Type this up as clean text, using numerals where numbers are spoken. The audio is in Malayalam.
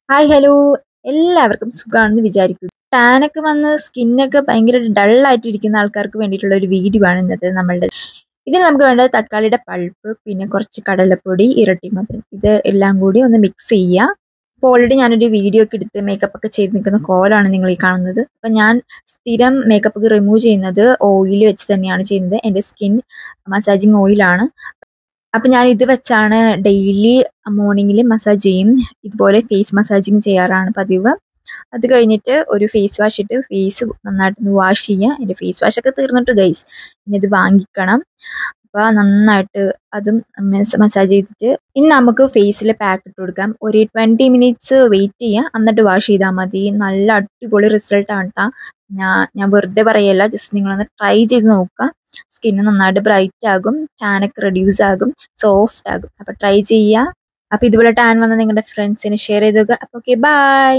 ഹായ് ഹലോ എല്ലാവർക്കും സുഖമാണെന്ന് വിചാരിക്കുന്നു. ടാനൊക്കെ വന്ന് സ്കിന്നൊക്കെ ഭയങ്കര ഡള്ളായിട്ടിരിക്കുന്ന ആൾക്കാർക്ക് വേണ്ടിയിട്ടുള്ള ഒരു വീഡിയോ ആണ് ഇന്നത്തെ നമ്മളുടെ. ഇതിന് നമുക്ക് വേണ്ടത് തക്കാളിയുടെ പൾപ്പ്, പിന്നെ കുറച്ച് കടലപ്പൊടി, ഇരട്ടി മധുരം, ഇത് എല്ലാം കൂടി ഒന്ന് മിക്സ് ചെയ്യുക. അപ്പോൾ ഓൾറെഡി ഞാനൊരു വീഡിയോ ഒക്കെ എടുത്ത് മേക്കപ്പ് ഒക്കെ ചെയ്ത് നിൽക്കുന്ന കോലാണ് നിങ്ങൾ ഈ കാണുന്നത്. അപ്പം ഞാൻ സ്ഥിരം മേക്കപ്പ് ഒക്കെ റിമൂവ് ചെയ്യുന്നത് ഓയിൽ വെച്ച് തന്നെയാണ് ചെയ്യുന്നത്. എൻ്റെ സ്കിൻ മസാജിങ് ഓയിലാണ്. അപ്പം ഞാൻ ഇത് വെച്ചാണ് ഡെയിലി മോർണിംഗിൽ മസാജ് ചെയ്യും. ഇതുപോലെ ഫേസ് മസാജിങ് ചെയ്യാറാണ് പതിവ്. അത് കഴിഞ്ഞിട്ട് ഒരു ഫേസ് വാഷ് ഇട്ട് ഫേസ് നന്നായിട്ടൊന്ന് വാഷ് ചെയ്യുക. എൻ്റെ ഫേസ് വാഷ് ഒക്കെ തീർന്നിട്ട് ഗൈസ്, ഇനി ഇത് വാങ്ങിക്കണം. അപ്പോൾ നന്നായിട്ട് അതും മസാജ് ചെയ്തിട്ട് ഇനി നമുക്ക് ഫേസിൽ പാക്ക് ഇട്ട് കൊടുക്കാം. ഒരു 20 മിനിറ്റ്സ് വെയിറ്റ് ചെയ്യുക, എന്നിട്ട് വാഷ് ചെയ്താൽ മതി. നല്ല അടിപൊളി റിസൾട്ടാണ് കേട്ടോ. ഞാൻ വെറുതെ പറയല്ല, ജസ്റ്റ് നിങ്ങളൊന്ന് ട്രൈ ചെയ്ത് നോക്കുക. സ്കിന്ന് നന്നായിട്ട് ബ്രൈറ്റ് ആകും, ടാനൊക്കെ റെഡ്യൂസ് ആകും, സോഫ്റ്റ് ആകും. അപ്പോൾ ട്രൈ ചെയ്യുക. അപ്പോൾ ഇതുപോലെ ടാൻ വന്ന് നിങ്ങളുടെ ഫ്രണ്ട്സിന് ഷെയർ ചെയ്ത് നോക്കുക. അപ്പോൾ ഓക്കെ, ബൈ.